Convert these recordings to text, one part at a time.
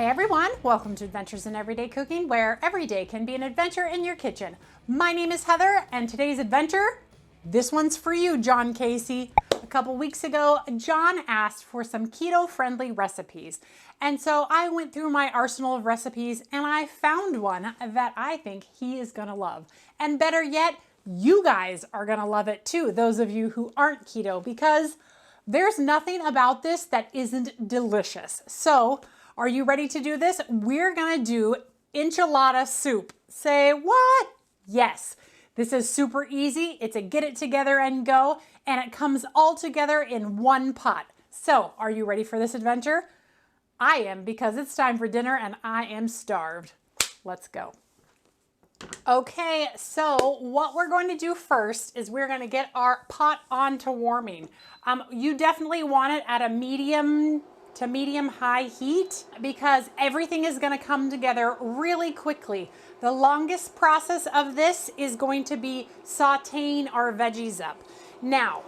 Hey everyone, welcome to Adventures in Everyday Cooking, where every day can be an adventure in your kitchen. My name is Heather, and today's adventure, this one's for you, John Casey. A couple weeks ago, John asked for some keto-friendly recipes. And so I went through my arsenal of recipes and I found one that I think he is gonna love. And better yet, you guys are gonna love it too, those of you who aren't keto, because there's nothing about this that isn't delicious. So, are you ready to do this? We're gonna do enchilada soup. Say what? Yes. This is super easy. It's a get it together and go, and it comes all together in one pot. So, are you ready for this adventure? I am, because it's time for dinner and I am starved. Let's go. Okay, so what we're going to do first is we're going to get our pot on to warming. You definitely want it at a medium to medium high heat because everything is going to come together really quickly. The longest process of this is going to be sauteing our veggies up. Now,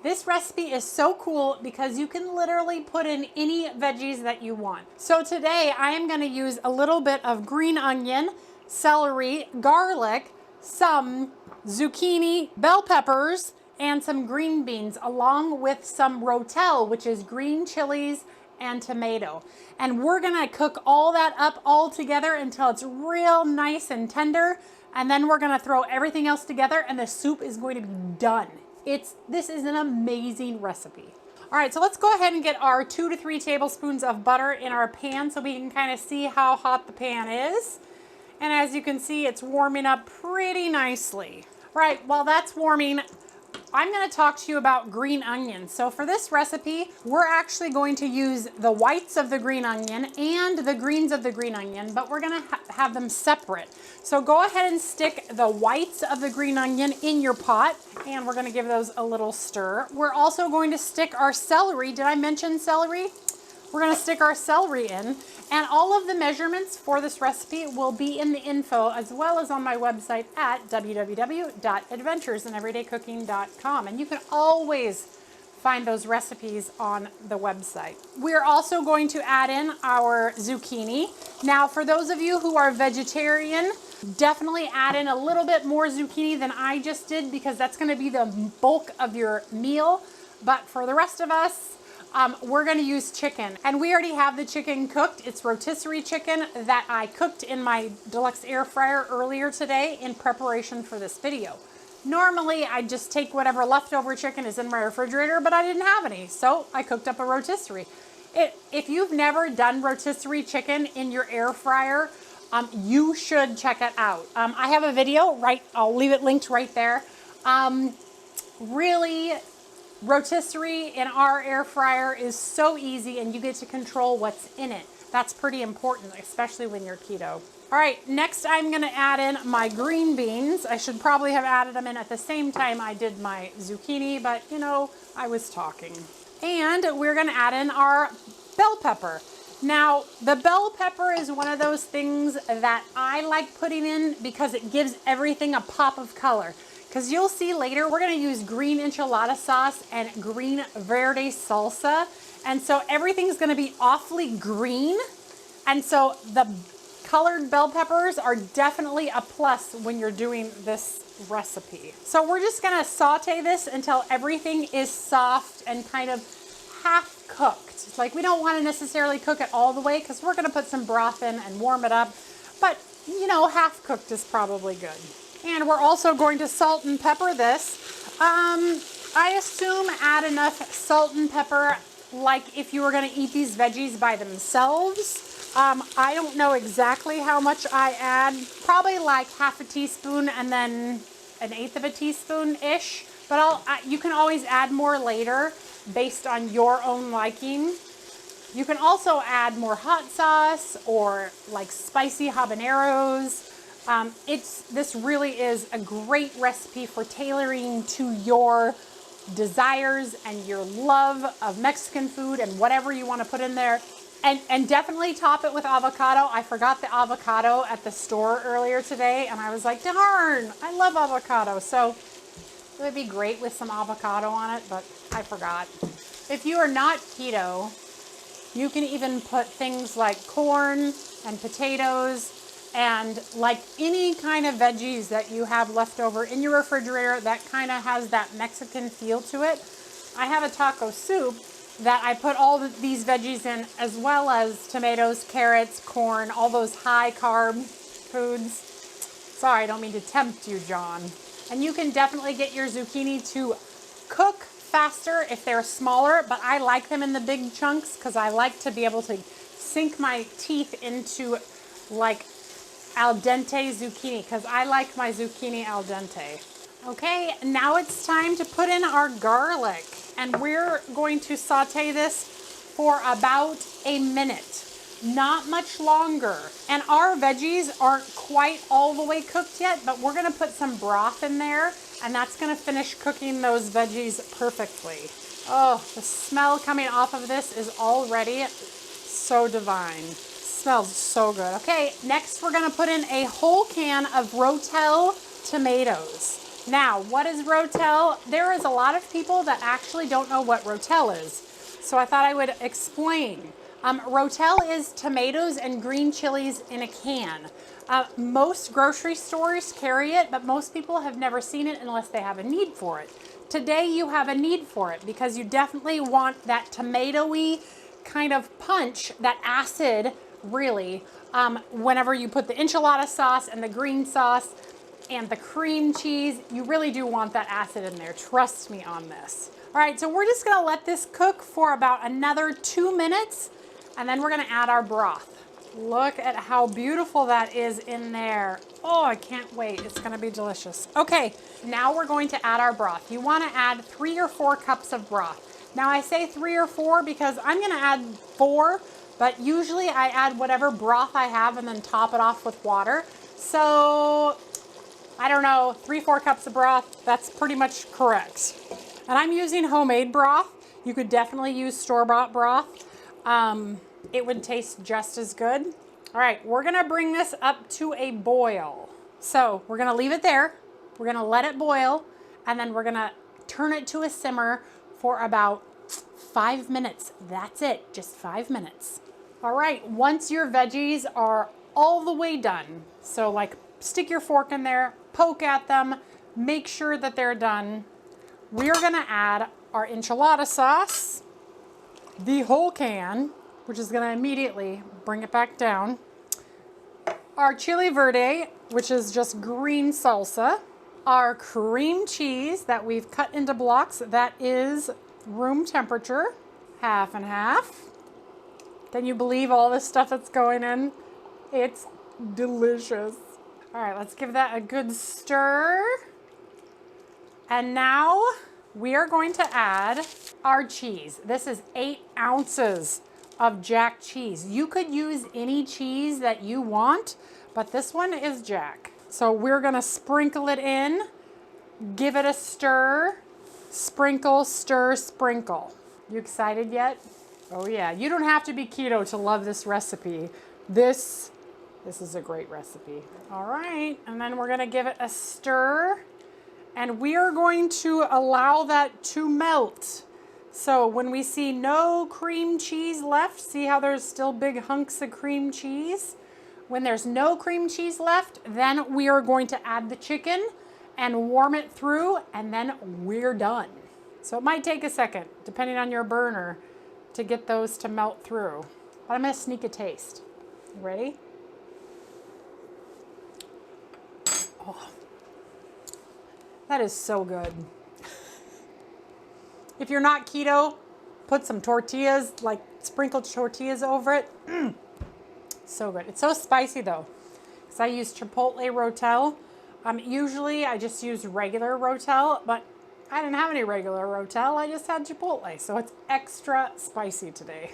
this recipe is so cool because you can literally put in any veggies that you want. So today I am going to use a little bit of green onion, celery, garlic, some zucchini, bell peppers, and some green beans, along with some rotel, which is green chilies and tomato. And we're gonna cook all that up all together until it's real nice and tender. And then we're gonna throw everything else together and the soup is going to be done. This is an amazing recipe. All right, so let's go ahead and get our 2 to 3 tablespoons of butter in our pan so we can kind of see how hot the pan is. And as you can see, it's warming up pretty nicely. Right, while that's warming, I'm going to talk to you about green onions. So for this recipe, we're actually going to use the whites of the green onion and the greens of the green onion, but we're going to have them separate. So go ahead and stick the whites of the green onion in your pot, and we're going to give those a little stir. We're also going to stick our celery. Did I mention celery? We're going to stick our celery in, and all of the measurements for this recipe will be in the info as well as on my website at www.adventuresinEverydayCooking.com, and you can always find those recipes on the website. We're also going to add in our zucchini. Now, for those of you who are vegetarian, definitely add in a little bit more zucchini than I just did because that's going to be the bulk of your meal. But for the rest of us, we're going to use chicken, and we already have the chicken cooked. It's rotisserie chicken that I cooked in my deluxe air fryer earlier today in preparation for this video. Normally, I just take whatever leftover chicken is in my refrigerator, but I didn't have any, so I cooked up a rotisserie. If you've never done rotisserie chicken in your air fryer, you should check it out. I have a video, I'll leave it linked right there. Really, rotisserie in our air fryer is so easy and you get to control what's in it. That's pretty important, especially when you're keto. All right, next I'm gonna add in my green beans. I should probably have added them in at the same time I did my zucchini, but you know, I was talking. And we're gonna add in our bell pepper. Now, the bell pepper is one of those things that I like putting in because it gives everything a pop of color. Because you'll see later, we're going to use green enchilada sauce and green verde salsa. And so everything's going to be awfully green. And so the colored bell peppers are definitely a plus when you're doing this recipe. So we're just going to saute this until everything is soft and kind of half cooked. Like, we don't want to necessarily cook it all the way because we're going to put some broth in and warm it up. But, you know, half cooked is probably good. And we're also going to salt and pepper this. I assume add enough salt and pepper like if you were going to eat these veggies by themselves. I don't know exactly how much I add. Probably like half a teaspoon and then 1/8 of a teaspoon-ish. But you can always add more later based on your own liking. You can also add more hot sauce or like spicy habaneros. This really is a great recipe for tailoring to your desires and your love of Mexican food and whatever you want to put in there. And definitely top it with avocado. I forgot the avocado at the store earlier today, and I was like, darn, I love avocado. So it would be great with some avocado on it, but I forgot. If you are not keto, You can even put things like corn and potatoes and like any kind of veggies that you have left over in your refrigerator that kind of has that Mexican feel to it. I have a taco soup that I put all these veggies in, as well as tomatoes, carrots, corn, all those high carb foods. Sorry, I don't mean to tempt you, John. And you can definitely get your zucchini to cook faster if they're smaller, but I like them in the big chunks because I like to be able to sink my teeth into like al dente zucchini because I like my zucchini al dente. Okay, now it's time to put in our garlic, and we're going to saute this for about a minute, not much longer. And our veggies aren't quite all the way cooked yet, but we're gonna put some broth in there, and that's gonna finish cooking those veggies perfectly. Oh, the smell coming off of this is already so divine. Smells so good. Okay, next we're gonna put in a whole can of rotel tomatoes. Now, what is rotel? There is a lot of people that actually don't know what rotel is, so I thought I would explain. Rotel is tomatoes and green chilies in a can. Most grocery stores carry it, but most people have never seen it unless they have a need for it. Today you have a need for it because you definitely want that tomatoey kind of punch, that acid really, whenever you put the enchilada sauce and the green sauce and the cream cheese, you really do want that acid in there. Trust me on this. All right, so we're just gonna let this cook for about another 2 minutes, and then we're gonna add our broth. Look at how beautiful that is in there. Oh, I can't wait. It's gonna be delicious. Okay, now we're going to add our broth. You wanna add 3 or 4 cups of broth. Now I say 3 or 4 because I'm gonna add 4, but usually I add whatever broth I have and then top it off with water. So, I don't know, 3-4 cups of broth, that's pretty much correct. And I'm using homemade broth. You could definitely use store-bought broth. It would taste just as good. All right, we're gonna bring this up to a boil. So we're gonna leave it there. We're gonna let it boil, and then we're gonna turn it to a simmer for about 5 minutes. That's it, just 5 minutes. All right, once your veggies are all the way done, so like stick your fork in there, poke at them, make sure that they're done. We're gonna add our enchilada sauce, the whole can, which is gonna immediately bring it back down. Our chili verde, which is just green salsa. Our cream cheese that we've cut into blocks, that is room temperature, half and half. Can you believe all this stuff that's going in? It's delicious. All right, let's give that a good stir. And now we are going to add our cheese. This is 8 ounces of Jack cheese. You could use any cheese that you want, but this one is Jack. So we're gonna sprinkle it in, give it a stir, sprinkle, stir, sprinkle. You excited yet? Oh yeah, you don't have to be keto to love this recipe. This is a great recipe. All right, and then we're gonna give it a stir, and we are going to allow that to melt. So when we see no cream cheese left, see how there's still big hunks of cream cheese? When there's no cream cheese left, then we are going to add the chicken and warm it through, and then we're done. So it might take a second, depending on your burner, to get those to melt through. But I'm gonna sneak a taste. You ready? Oh, that is so good. If you're not keto, put some tortillas, like sprinkled tortillas over it. So good. It's so spicy though, because I use chipotle rotel. Usually I just use regular rotel, but I didn't have any regular rotel. I just had chipotle, so it's extra spicy today.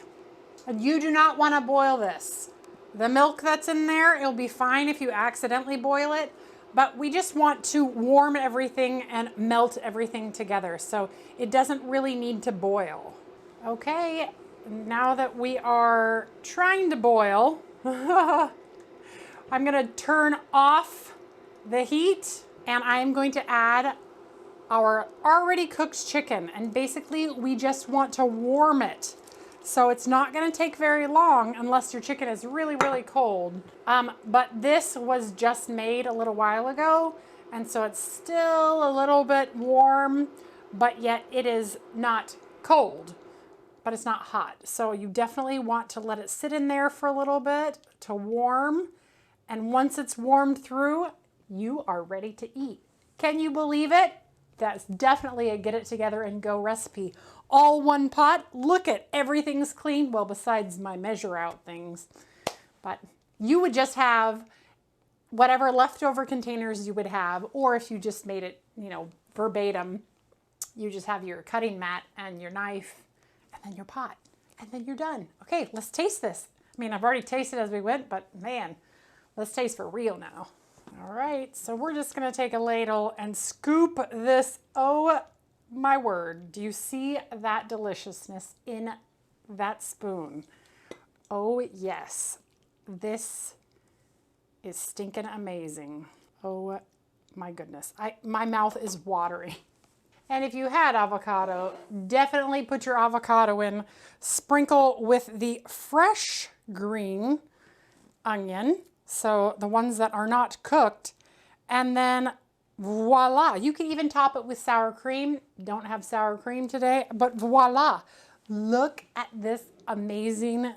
And you do not want to boil this. The milk that's in there, it'll be fine if you accidentally boil it, but we just want to warm everything and melt everything together, so it doesn't really need to boil. Okay, now that we are trying to boil, I'm gonna turn off the heat, and I'm going to add our already cooked chicken, and basically we just want to warm it. So it's not gonna take very long unless your chicken is really, really cold. But this was just made a little while ago, and so it's still a little bit warm, but yet it is not cold, but it's not hot. So you definitely want to let it sit in there for a little bit to warm. And once it's warmed through, you are ready to eat. Can you believe it? That's definitely a get it together and go recipe. All one pot. Look at everything's clean. Well, besides my measure out things. But you would just have whatever leftover containers you would have, or if you just made it, you know, verbatim, you just have your cutting mat and your knife and then your pot, and then you're done. Okay, let's taste this. I mean, I've already tasted as we went, but man, let's taste for real now. All right, so we're just gonna take a ladle and scoop this. Oh my word, do you see that deliciousness in that spoon? Oh yes, this is stinking amazing. Oh my goodness, my mouth is watering. And if you had avocado, definitely put your avocado in. Sprinkle with the fresh green onion, so the ones that are not cooked, and then voila. You can even top it with sour cream. Don't have sour cream today, but voila. Look at this amazing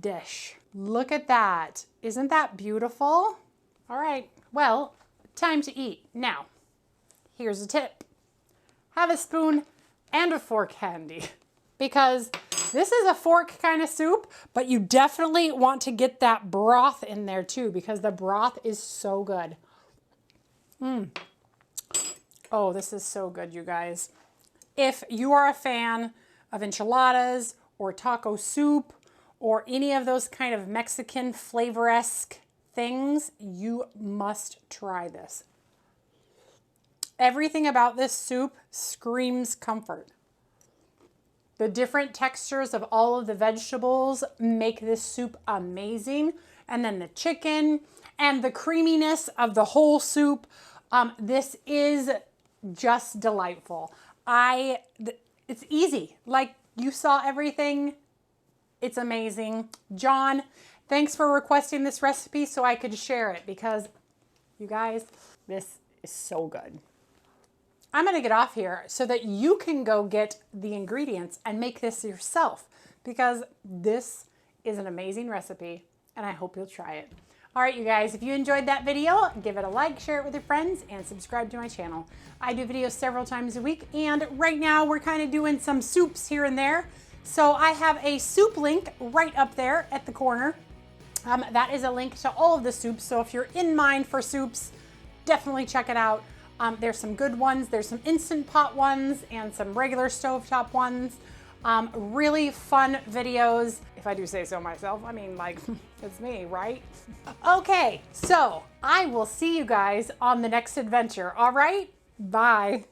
dish. Look at that. Isn't that beautiful? All right, well, time to eat. Now, here's a tip. Have a spoon and a fork handy, because this is a fork kind of soup, but you definitely want to get that broth in there too, because the broth is so good. Oh, this is so good, you guys. If you are a fan of enchiladas or taco soup or any of those kind of Mexican flavor-esque things, you must try this. Everything about this soup screams comfort. The different textures of all of the vegetables make this soup amazing. And then the chicken and the creaminess of the whole soup. This is just delightful. It's easy. Like you saw everything. It's amazing. John, thanks for requesting this recipe so I could share it, because you guys, this is so good. I'm gonna get off here so that you can go get the ingredients and make this yourself, because this is an amazing recipe and I hope you'll try it. All right, you guys, if you enjoyed that video, give it a like, share it with your friends, and subscribe to my channel. I do videos several times a week, and right now we're kind of doing some soups here and there. So I have a soup link right up there at the corner. That is a link to all of the soups. So if you're in mind for soups, definitely check it out. There's some good ones. There's some Instant Pot ones and some regular stovetop ones. Really fun videos, if I do say so myself. I mean, like, it's me, right? Okay, so I will see you guys on the next adventure. All right, bye.